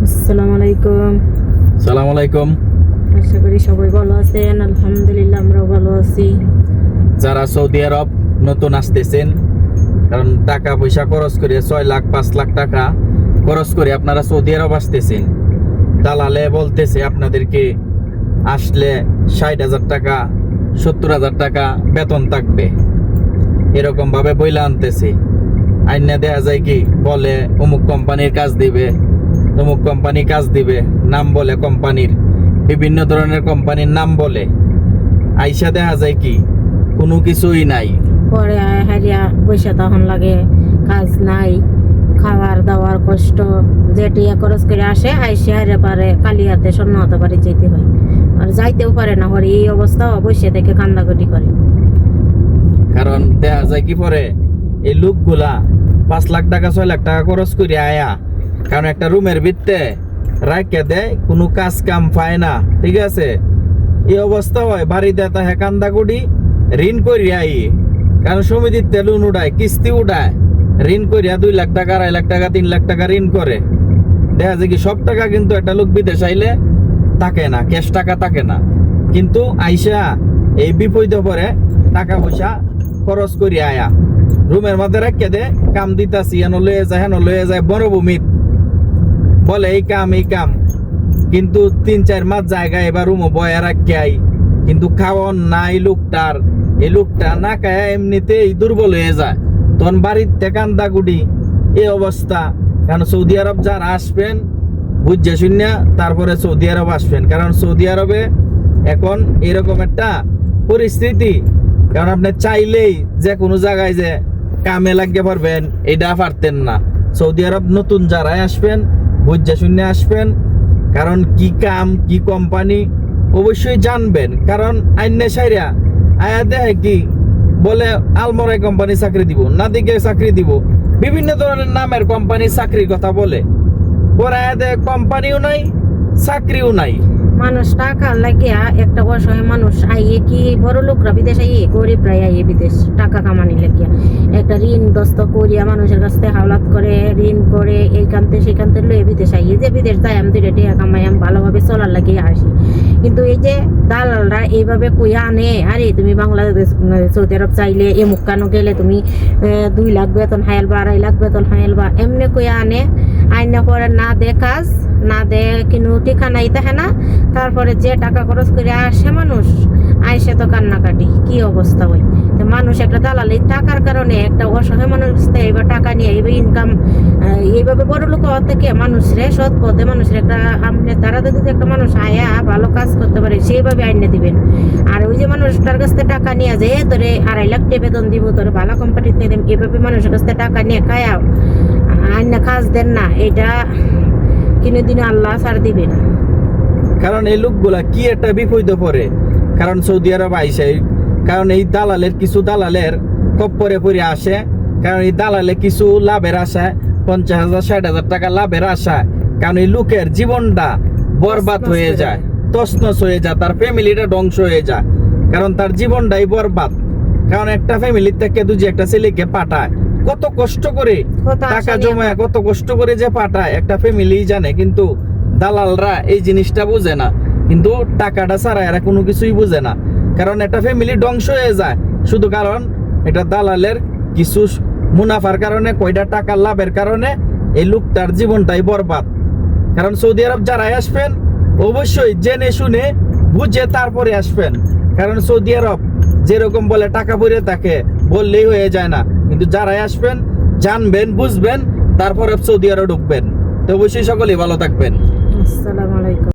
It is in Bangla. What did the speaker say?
আসসালামু আলাইকুম। সালাম আলাইকুম। আশা করি সবাই ভালো আছেন। আলহামদুলিল্লাহ আমরাও ভালো আছি। যারা সৌদি আরব নতুন আসতেছেন, কারণ টাকা পয়সা খরচ করে 6 লাখ 5 লাখ টাকা খরচ করে আপনারা সৌদি আরব আসতেছেন, দালালে বলতেছে আপনাদেরকে আসলে 60,000 টাকা 70,000 টাকা বেতন থাকবে, এরকম ভাবে বইলা আনতেছে। আইনা দেখা যায় কি বলে অমুক কোম্পানির কাজ দিবে, অমুক কোম্পানি কাজ দিবে, নাম বলে কোম্পানির, বিভিন্ন ধরনের কোম্পানির নাম বলে। আইসা দেখা যায় কি কোনো কিছুই নাই। পরে হারিয়া পয়সা তখন লাগে, কাজ নাই, খাবার দাওয়ার কষ্ট, যেটিয়া খরচ করে আসে আইসে হারে পারে কালি হাতে স্বর্ণ হতে পারে যেতে হয়, আর যাইতেও পারে না। পরে এই অবস্থা বসে থেকে কান্দাকাটি করে। কারণ দেখা যায় কি পরে এই লোকগুলা 5 লাখ টাকা 6 লাখ টাকা খরচ করে আয়া, কারণ একটা রুমের ভিতরে রাখে দেয়, কোনো কাজ কাম পায় না, ঠিক আছে। এই অবস্থা হয় বাড়িতে তাহে কান্দাকুটি ঋণ করিয়া আই, কারণ সমিতির তেলুন উঠায়, কিস্তি উঠায়, ঋণ করিয়া 2 লাখ টাকা 2.5 লাখ টাকা 3 লাখ টাকা ঋণ করে। দেখা যায় কি সব টাকা কিন্তু একটা লোক বিদেশ আইলে থাকে না, ক্যাশ টাকা থাকে না, কিন্তু আইসা এই বিপদে পরে টাকা পয়সা খরচ করি আয়া রুমের মধ্যে রাখে দে, কাম দিতাছি হেন লয়ে যায় বনভূমিত বলে এই কাম, কিন্তু 3-4 মাস জায়গায় এবার রুমও বয়া রাখে আই, কিন্তু খাওয়ন নাই লোকটার। এই লোকটা না খায় এমনিতেই দুর্বল হয়ে যায়, তখন বাড়িতে কান্দাকুটি এই অবস্থা। কারণ সৌদি আরব যারা আসবেন বুঝছে শুনিয়া তারপরে সৌদি আরব আসবেন, কারণ সৌদি আরবে এখন এরকম একটা পরিস্থিতি, কারণ আপনি চাইলেই যে কোনো জায়গায় যে কামে লাগতে পারবেন এটা পারতেন না। সৌদি আরব নতুন যারাই আসবেন বুঝছে শুনে আসবেন, কারণ কি কাম কি কোম্পানি অবশ্যই জানবেন। কারণ আইনে সাইরা আয়া দেখে কি বলে আলমরাই কোম্পানি চাকরি দিব, না দিকে চাকরি দিব, বিভিন্ন ধরনের নামের কোম্পানি চাকরির কথা বলে, পরে আয়া দেখে কোম্পানিও নাই চাকরিও নাই। মানুষ টাকা লাগিয়া একটা অসহায় মানুষ আইয়ে কি বড় লোকরা বিদেশ আইয়ে, গরিবরা আইয়ে বিদেশ টাকা কামানি লাগিয়া একটা ঋণ দস্ত করিয়া মানুষের কাছ থেকে হাওলাত করে ঋণ করে এইখানতে সেখানতে লয়ে বিদেশ আইয়ে, যে বিদেশ যাই আমি 2 টাকা কামাই আমি ভালোভাবে চলার লাগিয়ে আসি। কিন্তু এই যে দালালরা এইভাবে কইয়া আনে, আরে তুমি বাংলাদেশ সৌদি আরব চাইলে এমুক কানো গেলে তুমি 2 লাখ বেতন হাইলবা 2.5 লাখ বেতন হাইলবা, এমনি কইয়া আনে। আইনা পরে না দে কাজ, না দে কিন্তু ঠিকানাই থাকে না। তারপরে যে টাকা খরচ করে আসে মানুষ আইসে তো কান্নাকাটি কি অবস্থা হয়। তো মানুষ একটা দালালি টাকার কারণে একটা অসহায় মানুষ এবার টাকা নিয়ে এইভাবে ইনকাম, এইভাবে বড় লোক থেকে মানুষরে সৎ পথে মানুষের একটা আমনে তারা যদি একটা মানুষ আয়া ভালো কাজ করতে পারে সেইভাবে আইনে দিবেন। আর ওই যে মানুষটার কাছ থেকে টাকা নিয়ে যে তোরে 2.5 লাখ টাকা বেতন দিব, তোরে ভালো কোম্পানিতে দেব, এভাবে মানুষের কাছ থেকে টাকা নিয়ে খায়া আইনে কাজ দেন না, এটা কিনে দিনে আল্লাহ ছাড় দিবে না। কারণ এই লোকগুলা কি একটা বিপদে পড়ে, কারণ সৌদি আরব আইসে, কারণ এই দালালের কিছু দালালের খপ্পরে পড়ে আসে, কারণ এই দালালে কিছু লাভের আশায় 50,000 60,000 টাকা লাভের আশায়, কারণ এই লোকের জীবনটা বরবাদ হয়ে যায়, তছনছ হয়ে যায়, তার ফ্যামিলিটা ধ্বংস হয়ে যায়, কারণ তার জীবনটাই বরবাদ। কারণ একটা ফ্যামিলির থেকে দুজি একটা ছেলেকে পাঠায়, কত কষ্ট করে টাকা জমায়, কত কষ্ট করে যে পাঠায় একটা ফ্যামিলি জানে, কিন্তু দালালরা এই জিনিসটা বুঝে না, কিন্তু টাকাটা ছাড়া এরা কোনো কিছুই বুঝে না। কারণ একটা ফ্যামিলি ধ্বংস হয়ে যায় শুধু কারণ এটা দালালের কিছু মুনাফার কারণে, কয়টা টাকার লাভের কারণে এই লোকটার জীবনটাই বরবাদ। কারণ সৌদি আরব যারাই আসবেন অবশ্যই জেনে শুনে বুঝে তারপরে আসবেন, কারণ সৌদি আরব যেরকম বলে টাকা পড়ে থাকে বললেই হয়ে যায় না, কিন্তু যারাই আসবেন জানবেন বুঝবেন তারপরে সৌদি আরব ঢুকবেন। তো অবশ্যই সকলেই ভালো থাকবেন। আসসালামু আলাইকুম।